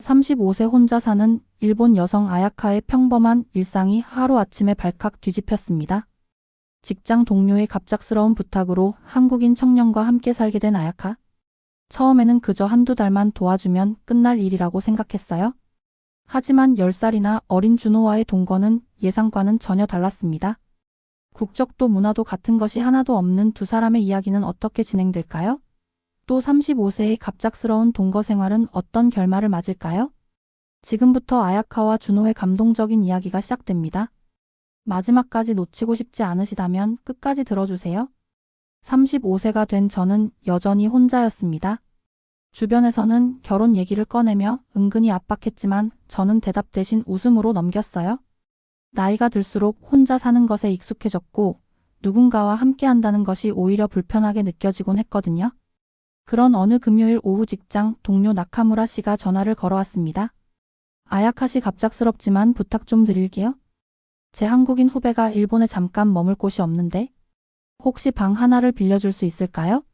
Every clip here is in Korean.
35세 혼자 사는 일본 여성 아야카의 평범한 일상이 하루아침에 발칵 뒤집혔습니다. 직장 동료의 갑작스러운 부탁으로 한국인 청년과 함께 살게 된 아야카. 처음에는 그저 한두 달만 도와주면 끝날 일이라고 생각했어요. 하지만 10살이나 어린 준호와의 동거는 예상과는 전혀 달랐습니다. 국적도 문화도 같은 것이 하나도 없는 두 사람의 이야기는 어떻게 진행될까요? 또 35세의 갑작스러운 동거 생활은 어떤 결말을 맞을까요? 지금부터 아야카와 준호의 감동적인 이야기가 시작됩니다. 마지막까지 놓치고 싶지 않으시다면 끝까지 들어주세요. 35세가 된 저는 여전히 혼자였습니다. 주변에서는 결혼 얘기를 꺼내며 은근히 압박했지만 저는 대답 대신 웃음으로 넘겼어요. 나이가 들수록 혼자 사는 것에 익숙해졌고 누군가와 함께 한다는 것이 오히려 불편하게 느껴지곤 했거든요. 그런 어느 금요일 오후 직장 동료 나카무라 씨가 전화를 걸어왔습니다. 아야카 씨 갑작스럽지만 부탁 좀 드릴게요. 제 한국인 후배가 일본에 잠깐 머물 곳이 없는데 혹시 방 하나를 빌려줄 수 있을까요?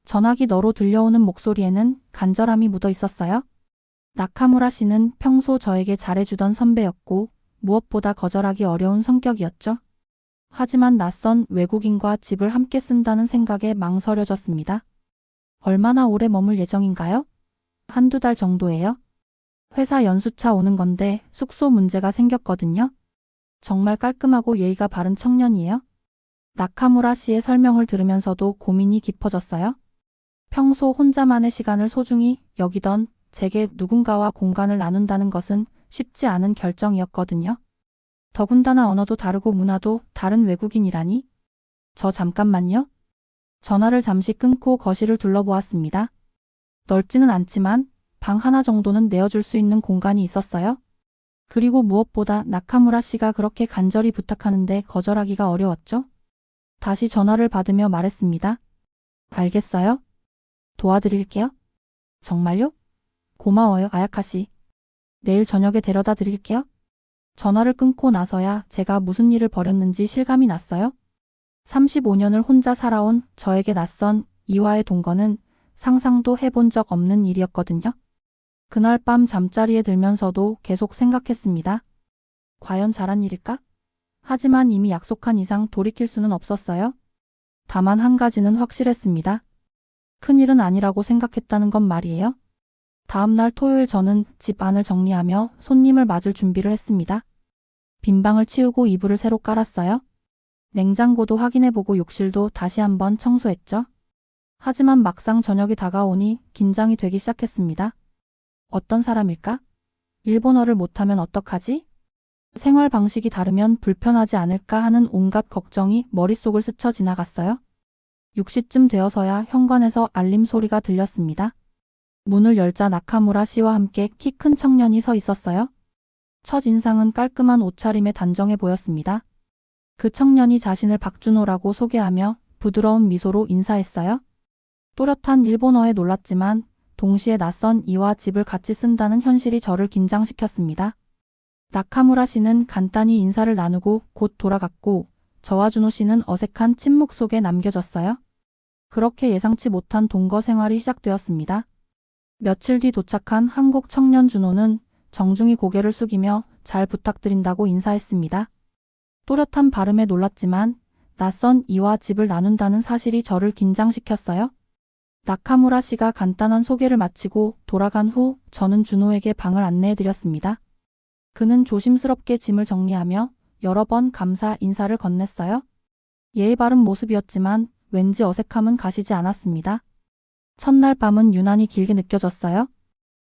전화기 너로 들려오는 목소리에는 간절함이 묻어 있었어요. 나카무라 씨는 평소 저에게 잘해주던 선배였고 무엇보다 거절하기 어려운 성격이었죠. 하지만 낯선 외국인과 집을 함께 쓴다는 생각에 망설여졌습니다. 얼마나 오래 머물 예정인가요? 한두 달 정도예요. 회사 연수차 오는 건데 숙소 문제가 생겼거든요. 정말 깔끔하고 예의가 바른 청년이에요. 나카무라 씨의 설명을 들으면서도 고민이 깊어졌어요. 평소 혼자만의 시간을 소중히 여기던 제게 누군가와 공간을 나눈다는 것은 쉽지 않은 결정이었거든요. 더군다나 언어도 다르고 문화도 다른 외국인이라니? 저 잠깐만요. 전화를 잠시 끊고 거실을 둘러보았습니다. 넓지는 않지만 방 하나 정도는 내어줄 수 있는 공간이 있었어요. 그리고 무엇보다 나카무라 씨가 그렇게 간절히 부탁하는데 거절하기가 어려웠죠. 다시 전화를 받으며 말했습니다. 알겠어요. 도와드릴게요. 정말요? 고마워요, 아야카 씨. 내일 저녁에 데려다 드릴게요. 전화를 끊고 나서야 제가 무슨 일을 벌였는지 실감이 났어요. 35년을 혼자 살아온 저에게 낯선 이와의 동거는 상상도 해본 적 없는 일이었거든요. 그날 밤 잠자리에 들면서도 계속 생각했습니다. 과연 잘한 일일까? 하지만 이미 약속한 이상 돌이킬 수는 없었어요. 다만 한 가지는 확실했습니다. 큰일은 아니라고 생각했다는 건 말이에요. 다음 날 토요일 저는 집 안을 정리하며 손님을 맞을 준비를 했습니다. 빈 방을 치우고 이불을 새로 깔았어요. 냉장고도 확인해보고 욕실도 다시 한번 청소했죠. 하지만 막상 저녁이 다가오니 긴장이 되기 시작했습니다. 어떤 사람일까? 일본어를 못하면 어떡하지? 생활 방식이 다르면 불편하지 않을까 하는 온갖 걱정이 머릿속을 스쳐 지나갔어요. 6시쯤 되어서야 현관에서 알림 소리가 들렸습니다. 문을 열자 나카무라 씨와 함께 키 큰 청년이 서 있었어요. 첫 인상은 깔끔한 옷차림에 단정해 보였습니다. 그 청년이 자신을 박준호라고 소개하며 부드러운 미소로 인사했어요. 또렷한 일본어에 놀랐지만 동시에 낯선 이와 집을 같이 쓴다는 현실이 저를 긴장시켰습니다. 나카무라 씨는 간단히 인사를 나누고 곧 돌아갔고 저와 준호 씨는 어색한 침묵 속에 남겨졌어요. 그렇게 예상치 못한 동거 생활이 시작되었습니다. 며칠 뒤 도착한 한국 청년 준호는 정중히 고개를 숙이며 잘 부탁드린다고 인사했습니다. 또렷한 발음에 놀랐지만 낯선 이와 집을 나눈다는 사실이 저를 긴장시켰어요. 나카무라 씨가 간단한 소개를 마치고 돌아간 후 저는 준호에게 방을 안내해드렸습니다. 그는 조심스럽게 짐을 정리하며 여러 번 감사 인사를 건넸어요. 예의 바른 모습이었지만 왠지 어색함은 가시지 않았습니다. 첫날 밤은 유난히 길게 느껴졌어요.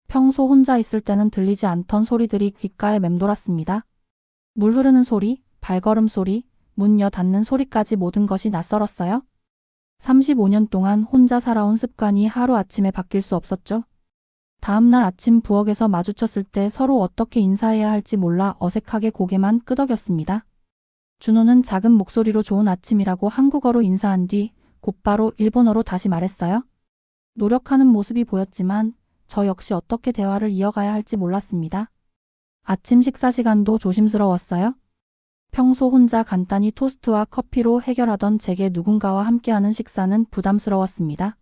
평소 혼자 있을 때는 들리지 않던 소리들이 귓가에 맴돌았습니다. 물 흐르는 소리, 발걸음 소리, 문 여 닫는 소리까지 모든 것이 낯설었어요. 35년 동안 혼자 살아온 습관이 하루아침에 바뀔 수 없었죠. 다음날 아침 부엌에서 마주쳤을 때 서로 어떻게 인사해야 할지 몰라 어색하게 고개만 끄덕였습니다. 준호는 작은 목소리로 좋은 아침이라고 한국어로 인사한 뒤 곧바로 일본어로 다시 말했어요. 노력하는 모습이 보였지만 저 역시 어떻게 대화를 이어가야 할지 몰랐습니다. 아침 식사 시간도 조심스러웠어요. 평소 혼자 간단히 토스트와 커피로 해결하던 제게 누군가와 함께하는 식사는 부담스러웠습니다.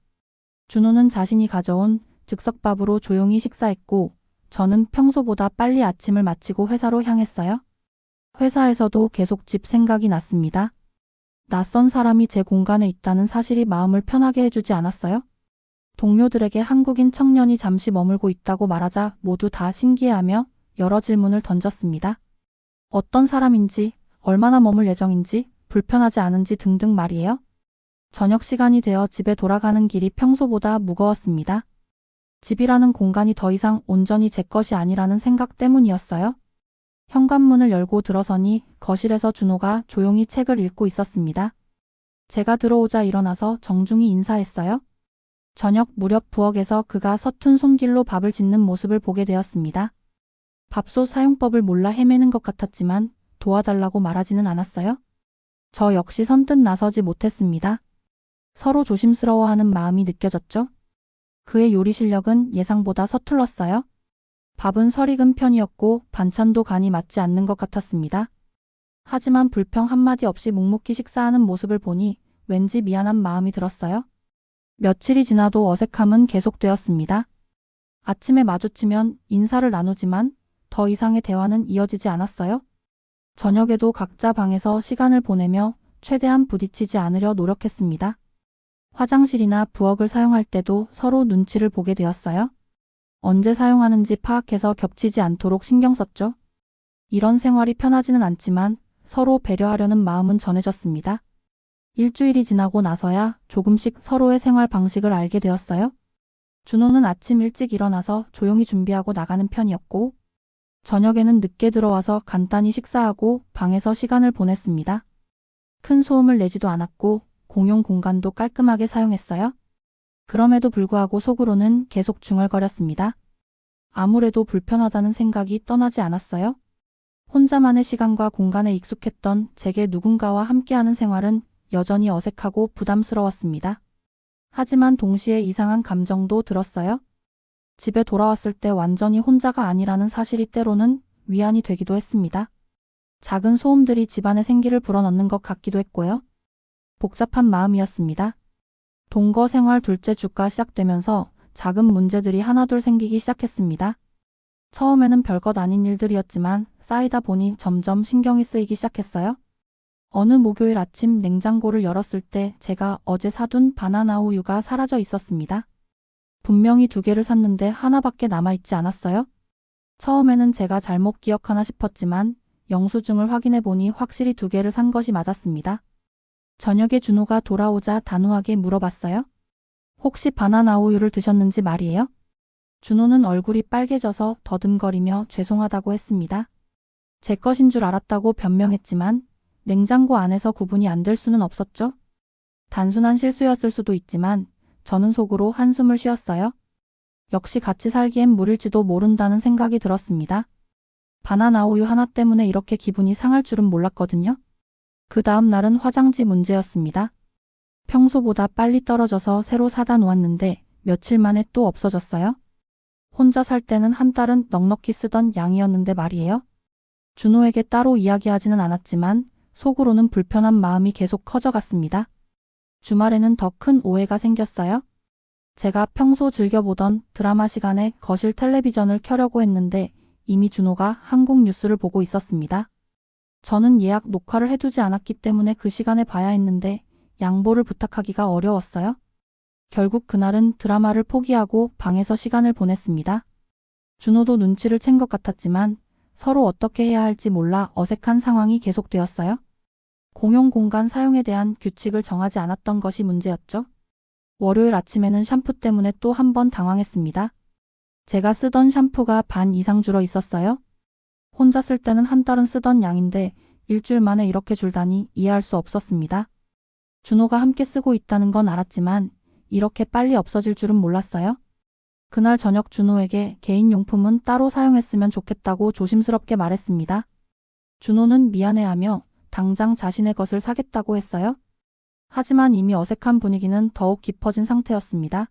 준호는 자신이 가져온 즉석밥으로 조용히 식사했고 저는 평소보다 빨리 아침을 마치고 회사로 향했어요. 회사에서도 계속 집 생각이 났습니다. 낯선 사람이 제 공간에 있다는 사실이 마음을 편하게 해주지 않았어요? 동료들에게 한국인 청년이 잠시 머물고 있다고 말하자 모두 다 신기해하며 여러 질문을 던졌습니다. 어떤 사람인지, 얼마나 머물 예정인지, 불편하지 않은지 등등 말이에요. 저녁 시간이 되어 집에 돌아가는 길이 평소보다 무거웠습니다. 집이라는 공간이 더 이상 온전히 제 것이 아니라는 생각 때문이었어요. 현관문을 열고 들어서니 거실에서 준호가 조용히 책을 읽고 있었습니다. 제가 들어오자 일어나서 정중히 인사했어요. 저녁 무렵 부엌에서 그가 서툰 손길로 밥을 짓는 모습을 보게 되었습니다. 밥솥 사용법을 몰라 헤매는 것 같았지만 도와달라고 말하지는 않았어요. 저 역시 선뜻 나서지 못했습니다. 서로 조심스러워하는 마음이 느껴졌죠. 그의 요리 실력은 예상보다 서툴렀어요. 밥은 설익은 편이었고 반찬도 간이 맞지 않는 것 같았습니다. 하지만 불평 한마디 없이 묵묵히 식사하는 모습을 보니 왠지 미안한 마음이 들었어요. 며칠이 지나도 어색함은 계속되었습니다. 아침에 마주치면 인사를 나누지만 더 이상의 대화는 이어지지 않았어요. 저녁에도 각자 방에서 시간을 보내며 최대한 부딪히지 않으려 노력했습니다. 화장실이나 부엌을 사용할 때도 서로 눈치를 보게 되었어요. 언제 사용하는지 파악해서 겹치지 않도록 신경 썼죠. 이런 생활이 편하지는 않지만 서로 배려하려는 마음은 전해졌습니다. 일주일이 지나고 나서야 조금씩 서로의 생활 방식을 알게 되었어요. 준호는 아침 일찍 일어나서 조용히 준비하고 나가는 편이었고, 저녁에는 늦게 들어와서 간단히 식사하고 방에서 시간을 보냈습니다. 큰 소음을 내지도 않았고 공용 공간도 깔끔하게 사용했어요. 그럼에도 불구하고 속으로는 계속 중얼거렸습니다. 아무래도 불편하다는 생각이 떠나지 않았어요. 혼자만의 시간과 공간에 익숙했던 제게 누군가와 함께하는 생활은 여전히 어색하고 부담스러웠습니다. 하지만 동시에 이상한 감정도 들었어요. 집에 돌아왔을 때 완전히 혼자가 아니라는 사실이 때로는 위안이 되기도 했습니다. 작은 소음들이 집안에 생기를 불어넣는 것 같기도 했고요. 복잡한 마음이었습니다. 동거 생활 둘째 주가 시작되면서 작은 문제들이 하나둘 생기기 시작했습니다. 처음에는 별것 아닌 일들이었지만 쌓이다 보니 점점 신경이 쓰이기 시작했어요. 어느 목요일 아침 냉장고를 열었을 때 제가 어제 사둔 바나나 우유가 사라져 있었습니다. 분명히 2개를 샀는데 하나밖에 남아있지 않았어요. 처음에는 제가 잘못 기억하나 싶었지만 영수증을 확인해 보니 확실히 2개를 산 것이 맞았습니다. 저녁에 준호가 돌아오자 단호하게 물어봤어요. 혹시 바나나 우유를 드셨는지 말이에요? 준호는 얼굴이 빨개져서 더듬거리며 죄송하다고 했습니다. 제 것인 줄 알았다고 변명했지만 냉장고 안에서 구분이 안 될 수는 없었죠. 단순한 실수였을 수도 있지만 저는 속으로 한숨을 쉬었어요. 역시 같이 살기엔 무릴지도 모른다는 생각이 들었습니다. 바나나 우유 하나 때문에 이렇게 기분이 상할 줄은 몰랐거든요. 그 다음 날은 화장지 문제였습니다. 평소보다 빨리 떨어져서 새로 사다 놓았는데 며칠 만에 또 없어졌어요. 혼자 살 때는 한 달은 넉넉히 쓰던 양이었는데 말이에요. 준호에게 따로 이야기하지는 않았지만 속으로는 불편한 마음이 계속 커져갔습니다. 주말에는 더 큰 오해가 생겼어요. 제가 평소 즐겨보던 드라마 시간에 거실 텔레비전을 켜려고 했는데 이미 준호가 한국 뉴스를 보고 있었습니다. 저는 예약 녹화를 해두지 않았기 때문에 그 시간에 봐야 했는데 양보를 부탁하기가 어려웠어요. 결국 그날은 드라마를 포기하고 방에서 시간을 보냈습니다. 준호도 눈치를 챈 것 같았지만 서로 어떻게 해야 할지 몰라 어색한 상황이 계속되었어요. 공용 공간 사용에 대한 규칙을 정하지 않았던 것이 문제였죠. 월요일 아침에는 샴푸 때문에 또 한 번 당황했습니다. 제가 쓰던 샴푸가 반 이상 줄어 있었어요. 혼자 쓸 때는 한 달은 쓰던 양인데 일주일 만에 이렇게 줄다니 이해할 수 없었습니다. 준호가 함께 쓰고 있다는 건 알았지만 이렇게 빨리 없어질 줄은 몰랐어요. 그날 저녁 준호에게 개인 용품은 따로 사용했으면 좋겠다고 조심스럽게 말했습니다. 준호는 미안해하며 당장 자신의 것을 사겠다고 했어요. 하지만 이미 어색한 분위기는 더욱 깊어진 상태였습니다.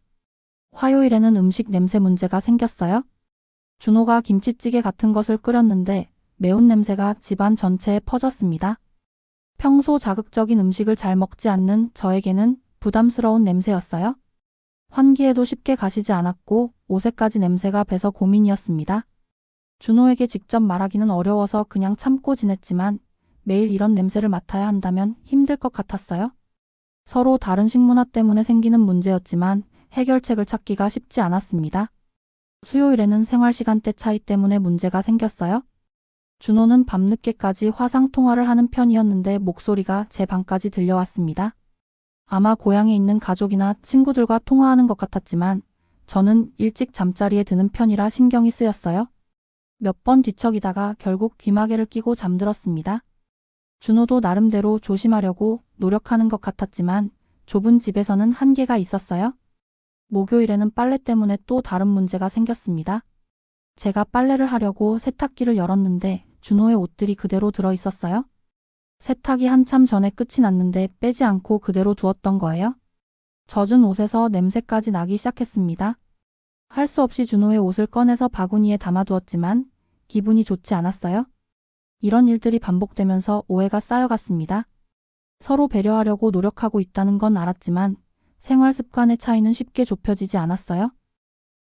화요일에는 음식 냄새 문제가 생겼어요. 준호가 김치찌개 같은 것을 끓였는데 매운 냄새가 집안 전체에 퍼졌습니다. 평소 자극적인 음식을 잘 먹지 않는 저에게는 부담스러운 냄새였어요. 환기에도 쉽게 가시지 않았고 옷에까지 냄새가 배서 고민이었습니다. 준호에게 직접 말하기는 어려워서 그냥 참고 지냈지만 매일 이런 냄새를 맡아야 한다면 힘들 것 같았어요. 서로 다른 식문화 때문에 생기는 문제였지만 해결책을 찾기가 쉽지 않았습니다. 수요일에는 생활시간대 차이 때문에 문제가 생겼어요. 준호는 밤늦게까지 화상통화를 하는 편이었는데 목소리가 제 방까지 들려왔습니다. 아마 고향에 있는 가족이나 친구들과 통화하는 것 같았지만 저는 일찍 잠자리에 드는 편이라 신경이 쓰였어요. 몇 번 뒤척이다가 결국 귀마개를 끼고 잠들었습니다. 준호도 나름대로 조심하려고 노력하는 것 같았지만 좁은 집에서는 한계가 있었어요. 목요일에는 빨래 때문에 또 다른 문제가 생겼습니다. 제가 빨래를 하려고 세탁기를 열었는데 준호의 옷들이 그대로 들어 있었어요. 세탁이 한참 전에 끝이 났는데 빼지 않고 그대로 두었던 거예요. 젖은 옷에서 냄새까지 나기 시작했습니다. 할 수 없이 준호의 옷을 꺼내서 바구니에 담아두었지만 기분이 좋지 않았어요. 이런 일들이 반복되면서 오해가 쌓여갔습니다. 서로 배려하려고 노력하고 있다는 건 알았지만 생활 습관의 차이는 쉽게 좁혀지지 않았어요.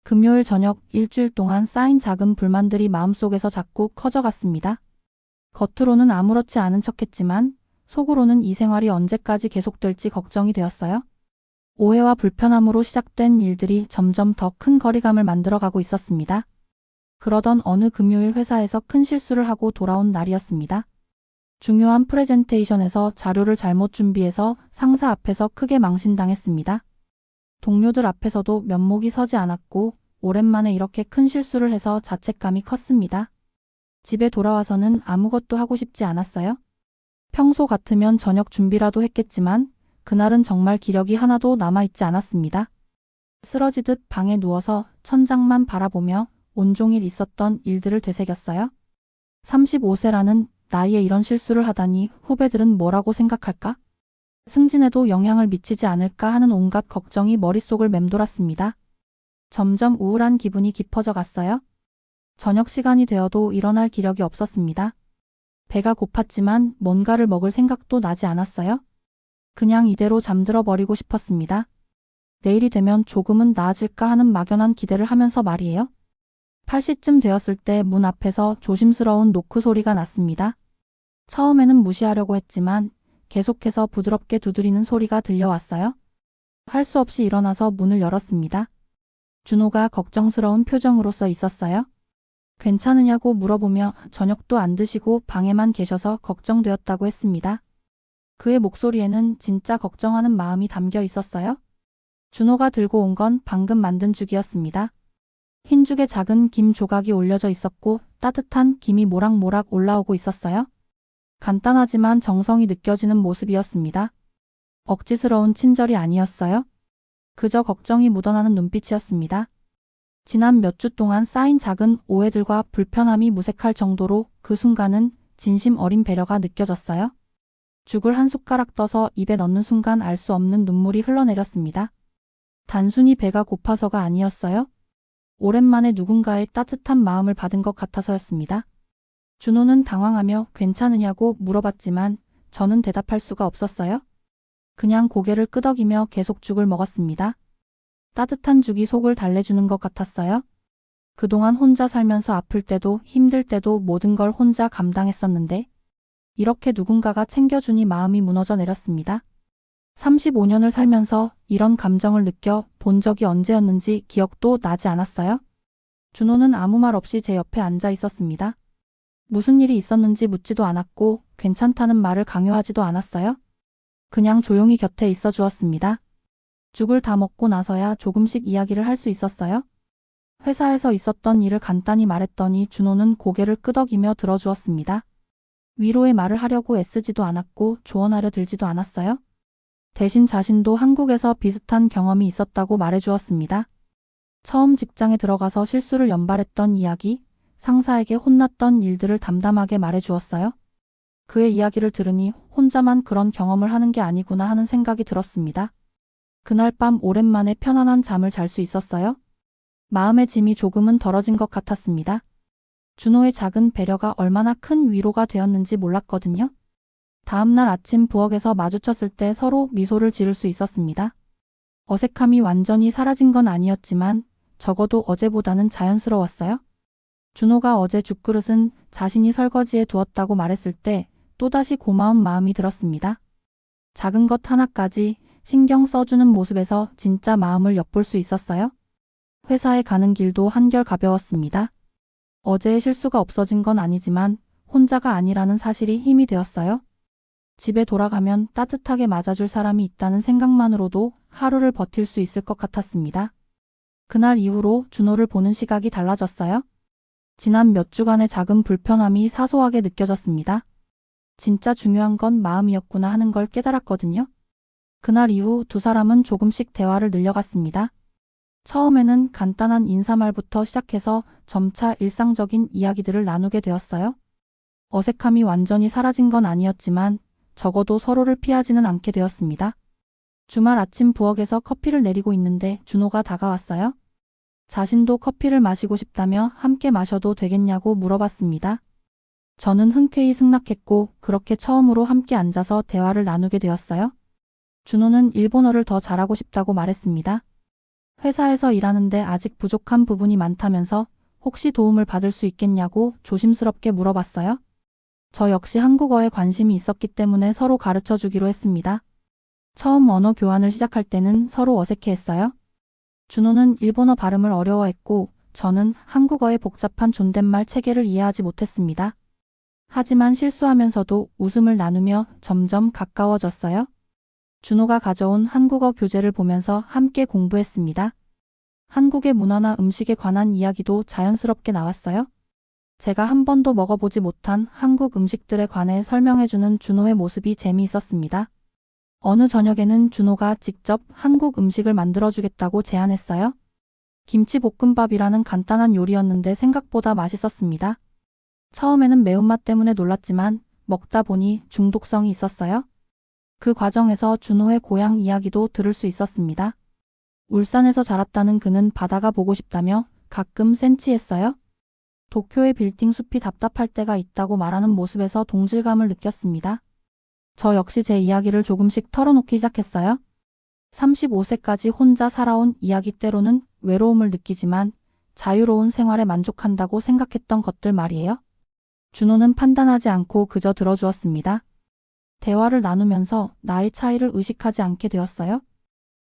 금요일 저녁 일주일 동안 쌓인 작은 불만들이 마음속에서 자꾸 커져갔습니다. 겉으로는 아무렇지 않은 척했지만 속으로는 이 생활이 언제까지 계속될지 걱정이 되었어요. 오해와 불편함으로 시작된 일들이 점점 더 큰 거리감을 만들어가고 있었습니다. 그러던 어느 금요일 회사에서 큰 실수를 하고 돌아온 날이었습니다. 중요한 프레젠테이션에서 자료를 잘못 준비해서 상사 앞에서 크게 망신당했습니다. 동료들 앞에서도 면목이 서지 않았고 오랜만에 이렇게 큰 실수를 해서 자책감이 컸습니다. 집에 돌아와서는 아무것도 하고 싶지 않았어요. 평소 같으면 저녁 준비라도 했겠지만 그날은 정말 기력이 하나도 남아있지 않았습니다. 쓰러지듯 방에 누워서 천장만 바라보며 온종일 있었던 일들을 되새겼어요. 35세라는 나이에 이런 실수를 하다니 후배들은 뭐라고 생각할까? 승진에도 영향을 미치지 않을까 하는 온갖 걱정이 머릿속을 맴돌았습니다. 점점 우울한 기분이 깊어져 갔어요. 저녁 시간이 되어도 일어날 기력이 없었습니다. 배가 고팠지만 뭔가를 먹을 생각도 나지 않았어요. 그냥 이대로 잠들어 버리고 싶었습니다. 내일이 되면 조금은 나아질까 하는 막연한 기대를 하면서 말이에요. 8시쯤 되었을 때 문 앞에서 조심스러운 노크 소리가 났습니다. 처음에는 무시하려고 했지만 계속해서 부드럽게 두드리는 소리가 들려왔어요. 할 수 없이 일어나서 문을 열었습니다. 준호가 걱정스러운 표정으로 써 있었어요. 괜찮으냐고 물어보며 저녁도 안 드시고 방에만 계셔서 걱정되었다고 했습니다. 그의 목소리에는 진짜 걱정하는 마음이 담겨 있었어요. 준호가 들고 온 건 방금 만든 죽이었습니다. 흰죽에 작은 김 조각이 올려져 있었고 따뜻한 김이 모락모락 올라오고 있었어요. 간단하지만 정성이 느껴지는 모습이었습니다. 억지스러운 친절이 아니었어요. 그저 걱정이 묻어나는 눈빛이었습니다. 지난 몇 주 동안 쌓인 작은 오해들과 불편함이 무색할 정도로 그 순간은 진심 어린 배려가 느껴졌어요. 죽을 한 숟가락 떠서 입에 넣는 순간 알 수 없는 눈물이 흘러내렸습니다. 단순히 배가 고파서가 아니었어요. 오랜만에 누군가의 따뜻한 마음을 받은 것 같아서였습니다. 준호는 당황하며 괜찮으냐고 물어봤지만 저는 대답할 수가 없었어요. 그냥 고개를 끄덕이며 계속 죽을 먹었습니다. 따뜻한 죽이 속을 달래주는 것 같았어요. 그동안 혼자 살면서 아플 때도 힘들 때도 모든 걸 혼자 감당했었는데 이렇게 누군가가 챙겨주니 마음이 무너져 내렸습니다. 35년을 살면서 이런 감정을 느껴 본 적이 언제였는지 기억도 나지 않았어요. 준호는 아무 말 없이 제 옆에 앉아 있었습니다. 무슨 일이 있었는지 묻지도 않았고 괜찮다는 말을 강요하지도 않았어요. 그냥 조용히 곁에 있어 주었습니다. 죽을 다 먹고 나서야 조금씩 이야기를 할 수 있었어요. 회사에서 있었던 일을 간단히 말했더니 준호는 고개를 끄덕이며 들어주었습니다. 위로의 말을 하려고 애쓰지도 않았고 조언하려 들지도 않았어요. 대신 자신도 한국에서 비슷한 경험이 있었다고 말해주었습니다. 처음 직장에 들어가서 실수를 연발했던 이야기, 상사에게 혼났던 일들을 담담하게 말해주었어요. 그의 이야기를 들으니 혼자만 그런 경험을 하는 게 아니구나 하는 생각이 들었습니다. 그날 밤 오랜만에 편안한 잠을 잘 수 있었어요. 마음의 짐이 조금은 덜어진 것 같았습니다. 준호의 작은 배려가 얼마나 큰 위로가 되었는지 몰랐거든요. 다음날 아침 부엌에서 마주쳤을 때 서로 미소를 지을 수 있었습니다. 어색함이 완전히 사라진 건 아니었지만 적어도 어제보다는 자연스러웠어요. 준호가 어제 죽그릇은 자신이 설거지해 두었다고 말했을 때 또다시 고마운 마음이 들었습니다. 작은 것 하나까지 신경 써주는 모습에서 진짜 마음을 엿볼 수 있었어요. 회사에 가는 길도 한결 가벼웠습니다. 어제의 실수가 없어진 건 아니지만 혼자가 아니라는 사실이 힘이 되었어요. 집에 돌아가면 따뜻하게 맞아줄 사람이 있다는 생각만으로도 하루를 버틸 수 있을 것 같았습니다. 그날 이후로 준호를 보는 시각이 달라졌어요. 지난 몇 주간의 작은 불편함이 사소하게 느껴졌습니다. 진짜 중요한 건 마음이었구나 하는 걸 깨달았거든요. 그날 이후 두 사람은 조금씩 대화를 늘려갔습니다. 처음에는 간단한 인사말부터 시작해서 점차 일상적인 이야기들을 나누게 되었어요. 어색함이 완전히 사라진 건 아니었지만 적어도 서로를 피하지는 않게 되었습니다. 주말 아침 부엌에서 커피를 내리고 있는데 준호가 다가왔어요. 자신도 커피를 마시고 싶다며 함께 마셔도 되겠냐고 물어봤습니다. 저는 흔쾌히 승낙했고 그렇게 처음으로 함께 앉아서 대화를 나누게 되었어요. 준호는 일본어를 더 잘하고 싶다고 말했습니다. 회사에서 일하는데 아직 부족한 부분이 많다면서 혹시 도움을 받을 수 있겠냐고 조심스럽게 물어봤어요. 저 역시 한국어에 관심이 있었기 때문에 서로 가르쳐 주기로 했습니다. 처음 언어 교환을 시작할 때는 서로 어색해했어요. 준호는 일본어 발음을 어려워했고 저는 한국어의 복잡한 존댓말 체계를 이해하지 못했습니다. 하지만 실수하면서도 웃음을 나누며 점점 가까워졌어요. 준호가 가져온 한국어 교재를 보면서 함께 공부했습니다. 한국의 문화나 음식에 관한 이야기도 자연스럽게 나왔어요. 제가 한 번도 먹어보지 못한 한국 음식들에 관해 설명해주는 준호의 모습이 재미있었습니다. 어느 저녁에는 준호가 직접 한국 음식을 만들어주겠다고 제안했어요. 김치볶음밥이라는 간단한 요리였는데 생각보다 맛있었습니다. 처음에는 매운맛 때문에 놀랐지만 먹다 보니 중독성이 있었어요. 그 과정에서 준호의 고향 이야기도 들을 수 있었습니다. 울산에서 자랐다는 그는 바다가 보고 싶다며 가끔 센치했어요. 도쿄의 빌딩 숲이 답답할 때가 있다고 말하는 모습에서 동질감을 느꼈습니다. 저 역시 제 이야기를 조금씩 털어놓기 시작했어요. 35세까지 혼자 살아온 이야기 때로는 외로움을 느끼지만 자유로운 생활에 만족한다고 생각했던 것들 말이에요. 준호는 판단하지 않고 그저 들어주었습니다. 대화를 나누면서 나이 차이를 의식하지 않게 되었어요.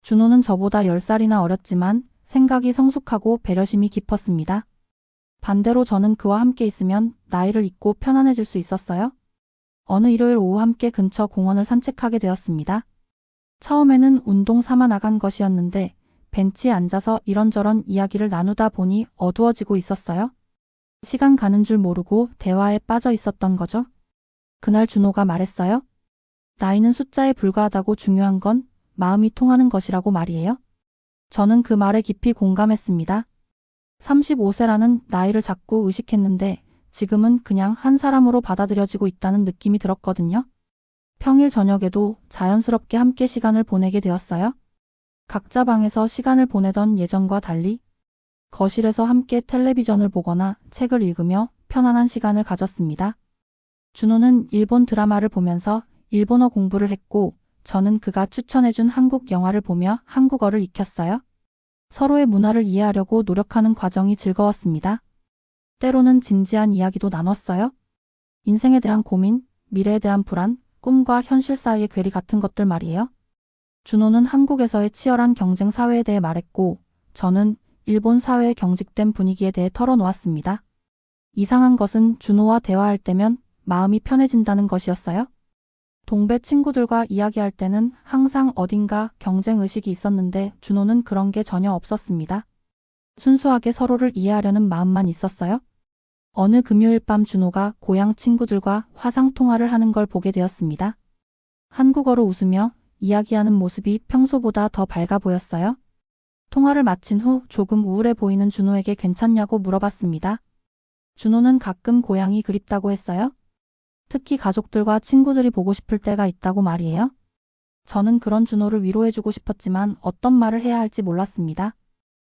준호는 저보다 10살이나 어렸지만 생각이 성숙하고 배려심이 깊었습니다. 반대로 저는 그와 함께 있으면 나이를 잊고 편안해질 수 있었어요. 어느 일요일 오후 함께 근처 공원을 산책하게 되었습니다. 처음에는 운동 삼아 나간 것이었는데 벤치에 앉아서 이런저런 이야기를 나누다 보니 어두워지고 있었어요. 시간 가는 줄 모르고 대화에 빠져 있었던 거죠. 그날 준호가 말했어요. 나이는 숫자에 불과하다고 중요한 건 마음이 통하는 것이라고 말이에요. 저는 그 말에 깊이 공감했습니다. 35세라는 나이를 자꾸 의식했는데 지금은 그냥 한 사람으로 받아들여지고 있다는 느낌이 들었거든요. 평일 저녁에도 자연스럽게 함께 시간을 보내게 되었어요. 각자 방에서 시간을 보내던 예전과 달리 거실에서 함께 텔레비전을 보거나 책을 읽으며 편안한 시간을 가졌습니다. 준호는 일본 드라마를 보면서 일본어 공부를 했고 저는 그가 추천해준 한국 영화를 보며 한국어를 익혔어요. 서로의 문화를 이해하려고 노력하는 과정이 즐거웠습니다. 때로는 진지한 이야기도 나눴어요. 인생에 대한 고민, 미래에 대한 불안, 꿈과 현실 사이의 괴리 같은 것들 말이에요. 준호는 한국에서의 치열한 경쟁 사회에 대해 말했고 저는 일본 사회의 경직된 분위기에 대해 털어놓았습니다. 이상한 것은 준호와 대화할 때면 마음이 편해진다는 것이었어요. 동배 친구들과 이야기할 때는 항상 어딘가 경쟁의식이 있었는데 준호는 그런 게 전혀 없었습니다. 순수하게 서로를 이해하려는 마음만 있었어요. 어느 금요일 밤 준호가 고향 친구들과 화상통화를 하는 걸 보게 되었습니다. 한국어로 웃으며 이야기하는 모습이 평소보다 더 밝아 보였어요. 통화를 마친 후 조금 우울해 보이는 준호에게 괜찮냐고 물어봤습니다. 준호는 가끔 고향이 그립다고 했어요. 특히 가족들과 친구들이 보고 싶을 때가 있다고 말이에요. 저는 그런 준호를 위로해주고 싶었지만 어떤 말을 해야 할지 몰랐습니다.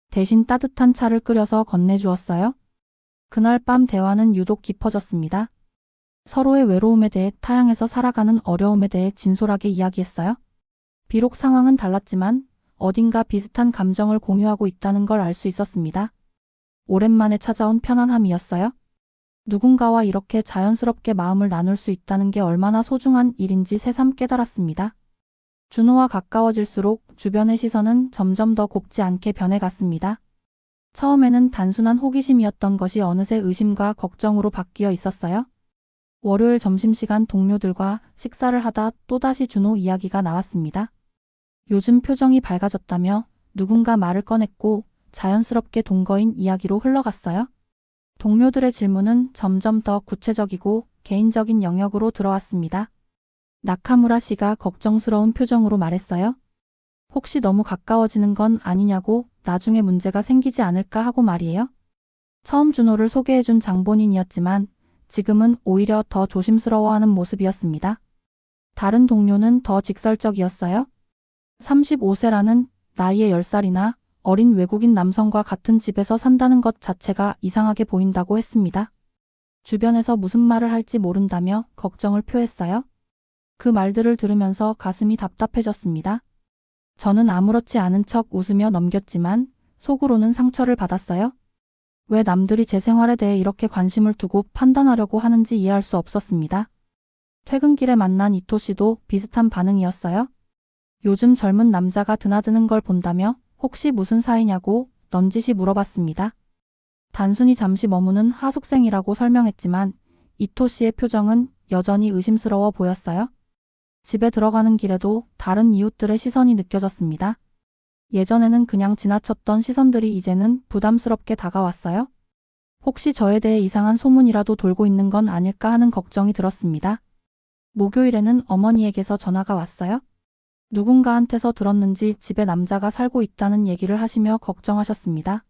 대신 따뜻한 차를 끓여서 건네주었어요. 그날 밤 대화는 유독 깊어졌습니다. 서로의 외로움에 대해 타향해서 살아가는 어려움에 대해 진솔하게 이야기했어요. 비록 상황은 달랐지만 어딘가 비슷한 감정을 공유하고 있다는 걸 알 수 있었습니다. 오랜만에 찾아온 편안함이었어요. 누군가와 이렇게 자연스럽게 마음을 나눌 수 있다는 게 얼마나 소중한 일인지 새삼 깨달았습니다. 준호와 가까워질수록 주변의 시선은 점점 더 곱지 않게 변해갔습니다. 처음에는 단순한 호기심이었던 것이 어느새 의심과 걱정으로 바뀌어 있었어요. 월요일 점심시간 동료들과 식사를 하다 또다시 준호 이야기가 나왔습니다. 요즘 표정이 밝아졌다며 누군가 말을 꺼냈고 자연스럽게 동거인 이야기로 흘러갔어요. 동료들의 질문은 점점 더 구체적이고 개인적인 영역으로 들어왔습니다. 나카무라 씨가 걱정스러운 표정으로 말했어요. 혹시 너무 가까워지는 건 아니냐고, 나중에 문제가 생기지 않을까 하고 말이에요. 처음 준호를 소개해준 장본인이었지만 지금은 오히려 더 조심스러워하는 모습이었습니다. 다른 동료는 더 직설적이었어요. 35세라는 나이에 10살이나 어린 외국인 남성과 같은 집에서 산다는 것 자체가 이상하게 보인다고 했습니다. 주변에서 무슨 말을 할지 모른다며 걱정을 표했어요. 그 말들을 들으면서 가슴이 답답해졌습니다. 저는 아무렇지 않은 척 웃으며 넘겼지만 속으로는 상처를 받았어요. 왜 남들이 제 생활에 대해 이렇게 관심을 두고 판단하려고 하는지 이해할 수 없었습니다. 퇴근길에 만난 이토 씨도 비슷한 반응이었어요. 요즘 젊은 남자가 드나드는 걸 본다며 혹시 무슨 사이냐고 넌지시 물어봤습니다. 단순히 잠시 머무는 하숙생이라고 설명했지만 이토 씨의 표정은 여전히 의심스러워 보였어요. 집에 들어가는 길에도 다른 이웃들의 시선이 느껴졌습니다. 예전에는 그냥 지나쳤던 시선들이 이제는 부담스럽게 다가왔어요. 혹시 저에 대해 이상한 소문이라도 돌고 있는 건 아닐까 하는 걱정이 들었습니다. 목요일에는 어머니에게서 전화가 왔어요. 누군가한테서 들었는지 집에 남자가 살고 있다는 얘기를 하시며 걱정하셨습니다.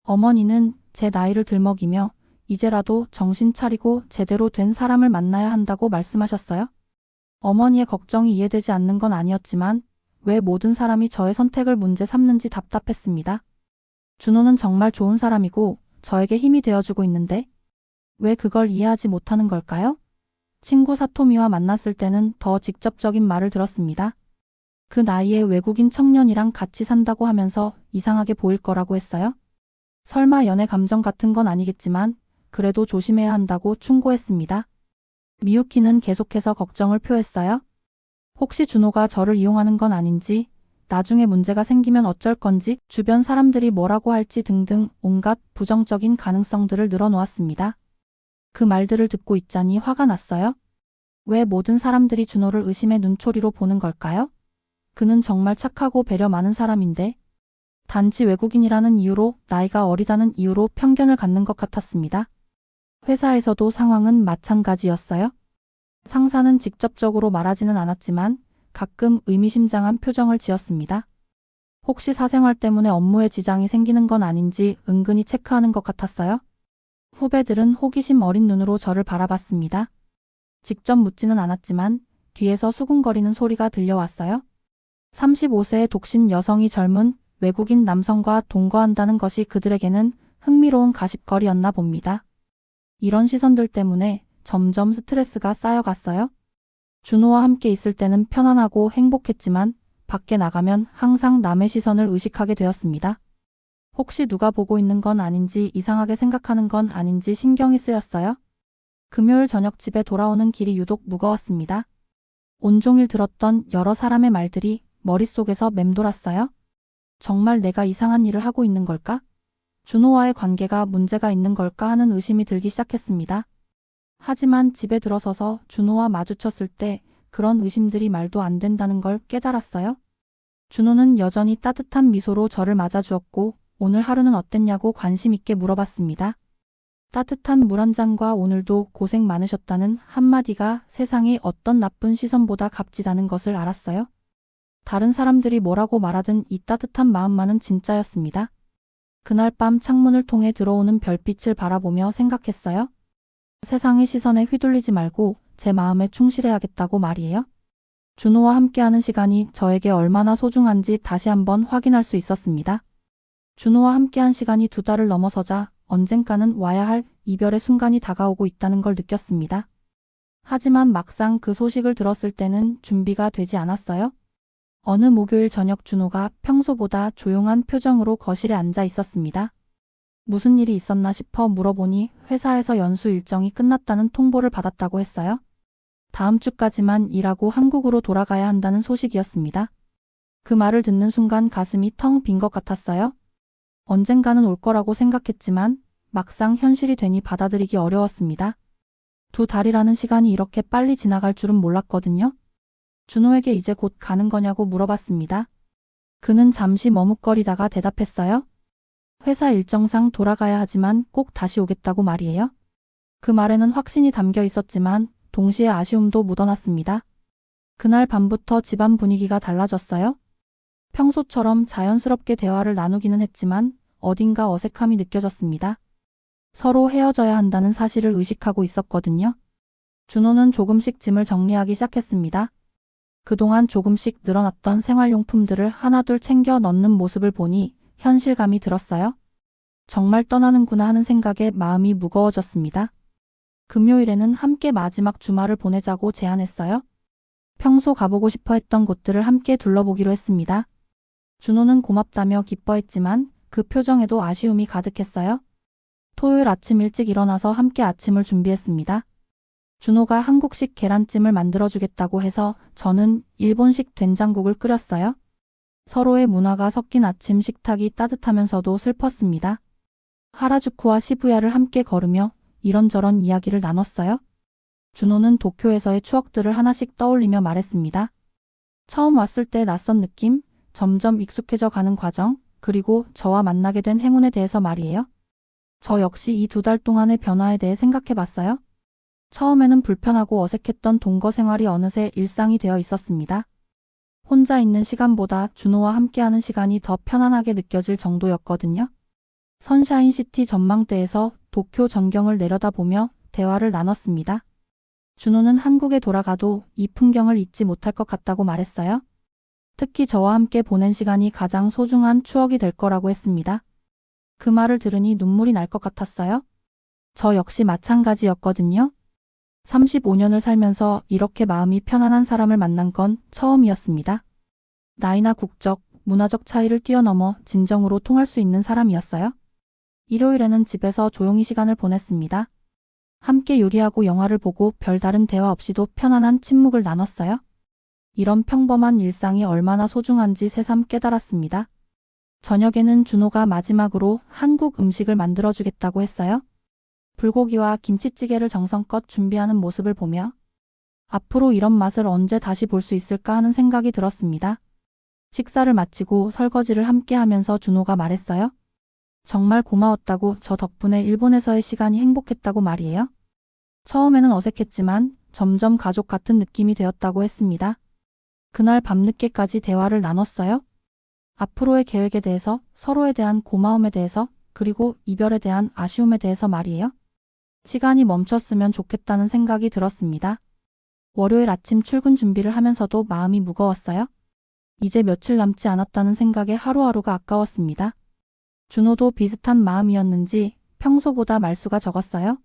어머니는 제 나이를 들먹이며 이제라도 정신 차리고 제대로 된 사람을 만나야 한다고 말씀하셨어요. 어머니의 걱정이 이해되지 않는 건 아니었지만 왜 모든 사람이 저의 선택을 문제 삼는지 답답했습니다. 준호는 정말 좋은 사람이고 저에게 힘이 되어주고 있는데 왜 그걸 이해하지 못하는 걸까요? 친구 사토미와 만났을 때는 더 직접적인 말을 들었습니다. 그 나이에 외국인 청년이랑 같이 산다고 하면서 이상하게 보일 거라고 했어요. 설마 연애 감정 같은 건 아니겠지만 그래도 조심해야 한다고 충고했습니다. 미유키는 계속해서 걱정을 표했어요. 혹시 준호가 저를 이용하는 건 아닌지, 나중에 문제가 생기면 어쩔 건지, 주변 사람들이 뭐라고 할지 등등 온갖 부정적인 가능성들을 늘어놓았습니다. 그 말들을 듣고 있자니 화가 났어요. 왜 모든 사람들이 준호를 의심의 눈초리로 보는 걸까요? 그는 정말 착하고 배려 많은 사람인데 단지 외국인이라는 이유로, 나이가 어리다는 이유로 편견을 갖는 것 같았습니다. 회사에서도 상황은 마찬가지였어요. 상사는 직접적으로 말하지는 않았지만 가끔 의미심장한 표정을 지었습니다. 혹시 사생활 때문에 업무에 지장이 생기는 건 아닌지 은근히 체크하는 것 같았어요. 후배들은 호기심 어린 눈으로 저를 바라봤습니다. 직접 묻지는 않았지만 뒤에서 수군거리는 소리가 들려왔어요. 35세의 독신 여성이 젊은 외국인 남성과 동거한다는 것이 그들에게는 흥미로운 가십거리였나 봅니다. 이런 시선들 때문에 점점 스트레스가 쌓여갔어요. 준호와 함께 있을 때는 편안하고 행복했지만 밖에 나가면 항상 남의 시선을 의식하게 되었습니다. 혹시 누가 보고 있는 건 아닌지, 이상하게 생각하는 건 아닌지 신경이 쓰였어요. 금요일 저녁 집에 돌아오는 길이 유독 무거웠습니다. 온종일 들었던 여러 사람의 말들이 머릿속에서 맴돌았어요. 정말 내가 이상한 일을 하고 있는 걸까? 준호와의 관계가 문제가 있는 걸까 하는 의심이 들기 시작했습니다. 하지만 집에 들어서서 준호와 마주쳤을 때 그런 의심들이 말도 안 된다는 걸 깨달았어요. 준호는 여전히 따뜻한 미소로 저를 맞아주었고 오늘 하루는 어땠냐고 관심 있게 물어봤습니다. 따뜻한 물 한 잔과 오늘도 고생 많으셨다는 한마디가 세상의 어떤 나쁜 시선보다 값지다는 것을 알았어요. 다른 사람들이 뭐라고 말하든 이 따뜻한 마음만은 진짜였습니다. 그날 밤 창문을 통해 들어오는 별빛을 바라보며 생각했어요. 세상의 시선에 휘둘리지 말고 제 마음에 충실해야겠다고 말이에요. 준호와 함께하는 시간이 저에게 얼마나 소중한지 다시 한번 확인할 수 있었습니다. 준호와 함께한 시간이 2달을 넘어서자 언젠가는 와야 할 이별의 순간이 다가오고 있다는 걸 느꼈습니다. 하지만 막상 그 소식을 들었을 때는 준비가 되지 않았어요. 어느 목요일 저녁 준호가 평소보다 조용한 표정으로 거실에 앉아 있었습니다. 무슨 일이 있었나 싶어 물어보니 회사에서 연수 일정이 끝났다는 통보를 받았다고 했어요. 다음 주까지만 일하고 한국으로 돌아가야 한다는 소식이었습니다. 그 말을 듣는 순간 가슴이 텅 빈 것 같았어요. 언젠가는 올 거라고 생각했지만 막상 현실이 되니 받아들이기 어려웠습니다. 2달이라는 시간이 이렇게 빨리 지나갈 줄은 몰랐거든요. 준호에게 이제 곧 가는 거냐고 물어봤습니다. 그는 잠시 머뭇거리다가 대답했어요. 회사 일정상 돌아가야 하지만 꼭 다시 오겠다고 말이에요. 그 말에는 확신이 담겨 있었지만 동시에 아쉬움도 묻어났습니다. 그날 밤부터 집안 분위기가 달라졌어요. 평소처럼 자연스럽게 대화를 나누기는 했지만 어딘가 어색함이 느껴졌습니다. 서로 헤어져야 한다는 사실을 의식하고 있었거든요. 준호는 조금씩 짐을 정리하기 시작했습니다. 그동안 조금씩 늘어났던 생활용품들을 하나둘 챙겨 넣는 모습을 보니 현실감이 들었어요. 정말 떠나는구나 하는 생각에 마음이 무거워졌습니다. 금요일에는 함께 마지막 주말을 보내자고 제안했어요. 평소 가보고 싶어 했던 곳들을 함께 둘러보기로 했습니다. 준호는 고맙다며 기뻐했지만 그 표정에도 아쉬움이 가득했어요. 토요일 아침 일찍 일어나서 함께 아침을 준비했습니다. 준호가 한국식 계란찜을 만들어주겠다고 해서 저는 일본식 된장국을 끓였어요. 서로의 문화가 섞인 아침 식탁이 따뜻하면서도 슬펐습니다. 하라주쿠와 시부야를 함께 걸으며 이런저런 이야기를 나눴어요. 준호는 도쿄에서의 추억들을 하나씩 떠올리며 말했습니다. 처음 왔을 때 낯선 느낌, 점점 익숙해져 가는 과정, 그리고 저와 만나게 된 행운에 대해서 말이에요. 저 역시 이 2달 동안의 변화에 대해 생각해 봤어요. 처음에는 불편하고 어색했던 동거 생활이 어느새 일상이 되어 있었습니다. 혼자 있는 시간보다 준호와 함께하는 시간이 더 편안하게 느껴질 정도였거든요. 선샤인시티 전망대에서 도쿄 전경을 내려다보며 대화를 나눴습니다. 준호는 한국에 돌아가도 이 풍경을 잊지 못할 것 같다고 말했어요. 특히 저와 함께 보낸 시간이 가장 소중한 추억이 될 거라고 했습니다. 그 말을 들으니 눈물이 날 것 같았어요. 저 역시 마찬가지였거든요. 35년을 살면서 이렇게 마음이 편안한 사람을 만난 건 처음이었습니다. 나이나 국적, 문화적 차이를 뛰어넘어 진정으로 통할 수 있는 사람이었어요. 일요일에는 집에서 조용히 시간을 보냈습니다. 함께 요리하고 영화를 보고 별다른 대화 없이도 편안한 침묵을 나눴어요. 이런 평범한 일상이 얼마나 소중한지 새삼 깨달았습니다. 저녁에는 준호가 마지막으로 한국 음식을 만들어주겠다고 했어요. 불고기와 김치찌개를 정성껏 준비하는 모습을 보며 앞으로 이런 맛을 언제 다시 볼 수 있을까 하는 생각이 들었습니다. 식사를 마치고 설거지를 함께 하면서 준호가 말했어요. 정말 고마웠다고, 저 덕분에 일본에서의 시간이 행복했다고 말이에요. 처음에는 어색했지만 점점 가족 같은 느낌이 되었다고 했습니다. 그날 밤늦게까지 대화를 나눴어요. 앞으로의 계획에 대해서, 서로에 대한 고마움에 대해서, 그리고 이별에 대한 아쉬움에 대해서 말이에요. 시간이 멈췄으면 좋겠다는 생각이 들었습니다. 월요일 아침 출근 준비를 하면서도 마음이 무거웠어요. 이제 며칠 남지 않았다는 생각에 하루하루가 아까웠습니다. 준호도 비슷한 마음이었는지 평소보다 말수가 적었어요.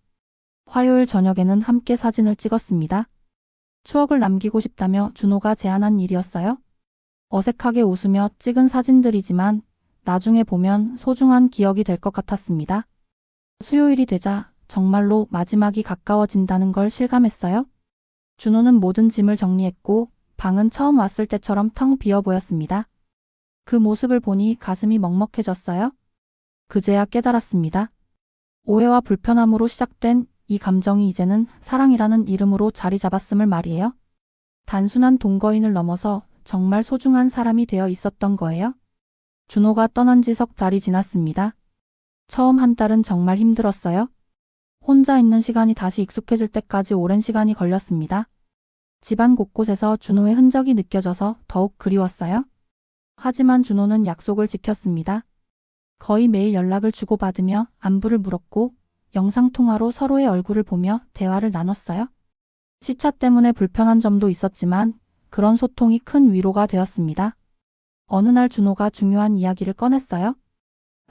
화요일 저녁에는 함께 사진을 찍었습니다. 추억을 남기고 싶다며 준호가 제안한 일이었어요. 어색하게 웃으며 찍은 사진들이지만 나중에 보면 소중한 기억이 될 것 같았습니다. 수요일이 되자 정말로 마지막이 가까워진다는 걸 실감했어요. 준호는 모든 짐을 정리했고 방은 처음 왔을 때처럼 텅 비어 보였습니다. 그 모습을 보니 가슴이 먹먹해졌어요. 그제야 깨달았습니다. 오해와 불편함으로 시작된 이 감정이 이제는 사랑이라는 이름으로 자리 잡았음을 말이에요. 단순한 동거인을 넘어서 정말 소중한 사람이 되어 있었던 거예요. 준호가 떠난 지 3달이 지났습니다. 처음 한 달은 정말 힘들었어요. 혼자 있는 시간이 다시 익숙해질 때까지 오랜 시간이 걸렸습니다. 집안 곳곳에서 준호의 흔적이 느껴져서 더욱 그리웠어요. 하지만 준호는 약속을 지켰습니다. 거의 매일 연락을 주고받으며 안부를 물었고 영상통화로 서로의 얼굴을 보며 대화를 나눴어요. 시차 때문에 불편한 점도 있었지만 그런 소통이 큰 위로가 되었습니다. 어느 날 준호가 중요한 이야기를 꺼냈어요.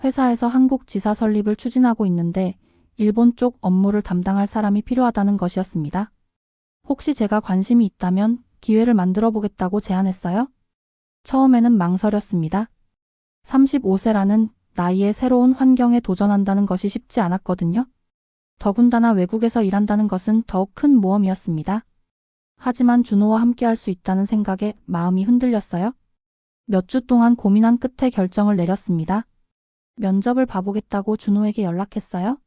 회사에서 한국 지사 설립을 추진하고 있는데 일본 쪽 업무를 담당할 사람이 필요하다는 것이었습니다. 혹시 제가 관심이 있다면 기회를 만들어 보겠다고 제안했어요. 처음에는 망설였습니다. 35세라는 나이에 새로운 환경에 도전한다는 것이 쉽지 않았거든요. 더군다나 외국에서 일한다는 것은 더욱 큰 모험이었습니다. 하지만 준호와 함께할 수 있다는 생각에 마음이 흔들렸어요. 몇 주 동안 고민한 끝에 결정을 내렸습니다. 면접을 봐보겠다고 준호에게 연락했어요.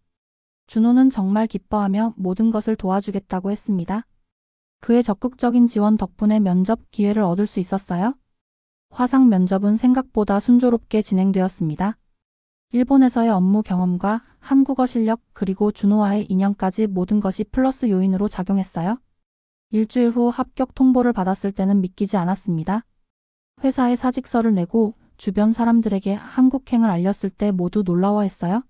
준호는 정말 기뻐하며 모든 것을 도와주겠다고 했습니다. 그의 적극적인 지원 덕분에 면접 기회를 얻을 수 있었어요. 화상 면접은 생각보다 순조롭게 진행되었습니다. 일본에서의 업무 경험과 한국어 실력 그리고 준호와의 인연까지 모든 것이 플러스 요인으로 작용했어요. 일주일 후 합격 통보를 받았을 때는 믿기지 않았습니다. 회사에 사직서를 내고 주변 사람들에게 한국행을 알렸을 때 모두 놀라워했어요.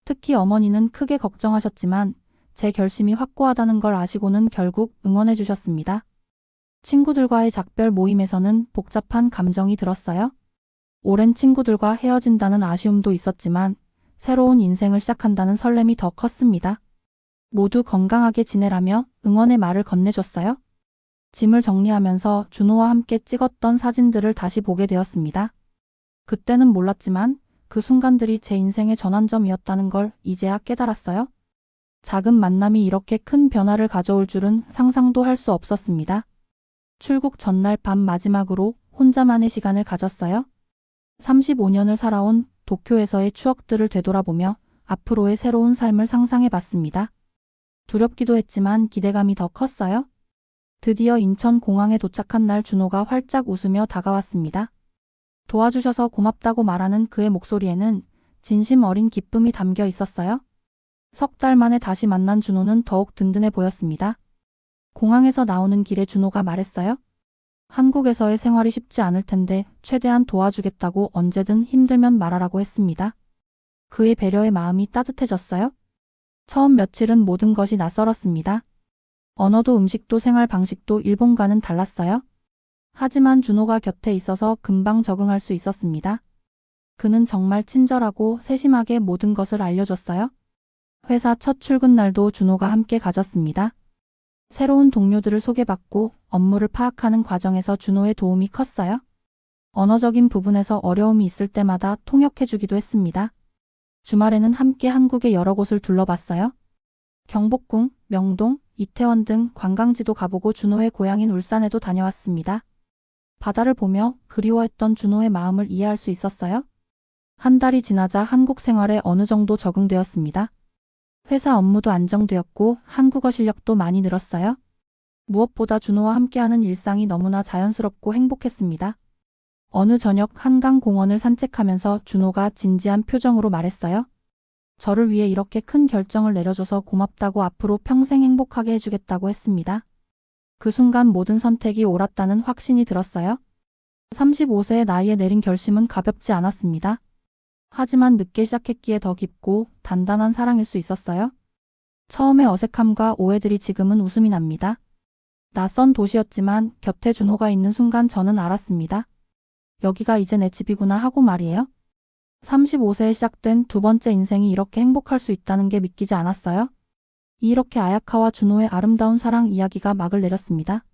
특히 어머니는 크게 걱정하셨지만 제 결심이 확고하다는 걸 아시고는 결국 응원해 주셨습니다. 친구들과의 작별 모임에서는 복잡한 감정이 들었어요. 오랜 친구들과 헤어진다는 아쉬움도 있었지만 새로운 인생을 시작한다는 설렘이 더 컸습니다. 모두 건강하게 지내라며 응원의 말을 건네줬어요. 짐을 정리하면서 준호와 함께 찍었던 사진들을 다시 보게 되었습니다. 그때는 몰랐지만 그 순간들이 제 인생의 전환점이었다는 걸 이제야 깨달았어요. 작은 만남이 이렇게 큰 변화를 가져올 줄은 상상도 할 수 없었습니다. 출국 전날 밤 마지막으로 혼자만의 시간을 가졌어요. 35년을 살아온 도쿄에서의 추억들을 되돌아보며 앞으로의 새로운 삶을 상상해 봤습니다. 두렵기도 했지만 기대감이 더 컸어요. 드디어 인천공항에 도착한 날 준호가 활짝 웃으며 다가왔습니다. 도와주셔서 고맙다고 말하는 그의 목소리에는 진심 어린 기쁨이 담겨 있었어요. 석 달 만에 다시 만난 준호는 더욱 든든해 보였습니다. 공항에서 나오는 길에 준호가 말했어요. 한국에서의 생활이 쉽지 않을 텐데 최대한 도와주겠다고 언제든 힘들면 말하라고 했습니다. 그의 배려의 마음이 따뜻해졌어요. 처음 며칠은 모든 것이 낯설었습니다. 언어도 음식도 생활 방식도 일본과는 달랐어요. 하지만 준호가 곁에 있어서 금방 적응할 수 있었습니다. 그는 정말 친절하고 세심하게 모든 것을 알려줬어요. 회사 첫 출근 날도 준호가 함께 가졌습니다. 새로운 동료들을 소개받고 업무를 파악하는 과정에서 준호의 도움이 컸어요. 언어적인 부분에서 어려움이 있을 때마다 통역해주기도 했습니다. 주말에는 함께 한국의 여러 곳을 둘러봤어요. 경복궁, 명동, 이태원 등 관광지도 가보고 준호의 고향인 울산에도 다녀왔습니다. 바다를 보며 그리워했던 준호의 마음을 이해할 수 있었어요. 한 달이 지나자 한국 생활에 어느 정도 적응되었습니다. 회사 업무도 안정되었고 한국어 실력도 많이 늘었어요. 무엇보다 준호와 함께하는 일상이 너무나 자연스럽고 행복했습니다. 어느 저녁 한강공원을 산책하면서 준호가 진지한 표정으로 말했어요. 저를 위해 이렇게 큰 결정을 내려줘서 고맙다고 앞으로 평생 행복하게 해주겠다고 했습니다. 그 순간 모든 선택이 옳았다는 확신이 들었어요. 35세의 나이에 내린 결심은 가볍지 않았습니다. 하지만 늦게 시작했기에 더 깊고 단단한 사랑일 수 있었어요. 처음의 어색함과 오해들이 지금은 웃음이 납니다. 낯선 도시였지만 곁에 준호가 있는 순간 저는 알았습니다. 여기가 이제 내 집이구나 하고 말이에요. 35세에 시작된 두 번째 인생이 이렇게 행복할 수 있다는 게 믿기지 않았어요. 이렇게 아야카와 준호의 아름다운 사랑 이야기가 막을 내렸습니다.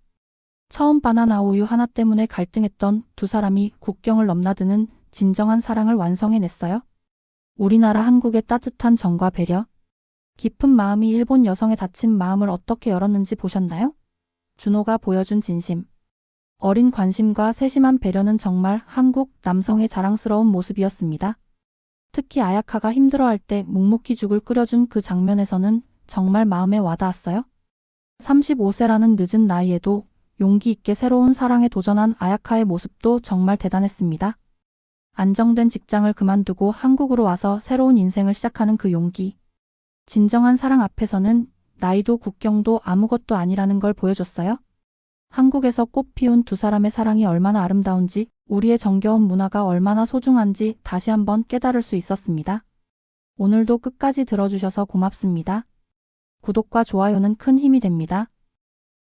처음 바나나 우유 하나 때문에 갈등했던 두 사람이 국경을 넘나드는 진정한 사랑을 완성해냈어요. 우리나라 한국의 따뜻한 정과 배려. 깊은 마음이 일본 여성의 닫힌 마음을 어떻게 열었는지 보셨나요? 준호가 보여준 진심. 어린 관심과 세심한 배려는 정말 한국 남성의 자랑스러운 모습이었습니다. 특히 아야카가 힘들어할 때 묵묵히 죽을 끓여준 그 장면에서는 정말 마음에 와닿았어요. 35세라는 늦은 나이에도 용기 있게 새로운 사랑에 도전한 아야카의 모습도 정말 대단했습니다. 안정된 직장을 그만두고 한국으로 와서 새로운 인생을 시작하는 그 용기. 진정한 사랑 앞에서는 나이도 국경도 아무것도 아니라는 걸 보여줬어요. 한국에서 꽃 피운 두 사람의 사랑이 얼마나 아름다운지, 우리의 정겨운 문화가 얼마나 소중한지 다시 한번 깨달을 수 있었습니다. 오늘도 끝까지 들어주셔서 고맙습니다. 구독과 좋아요는 큰 힘이 됩니다.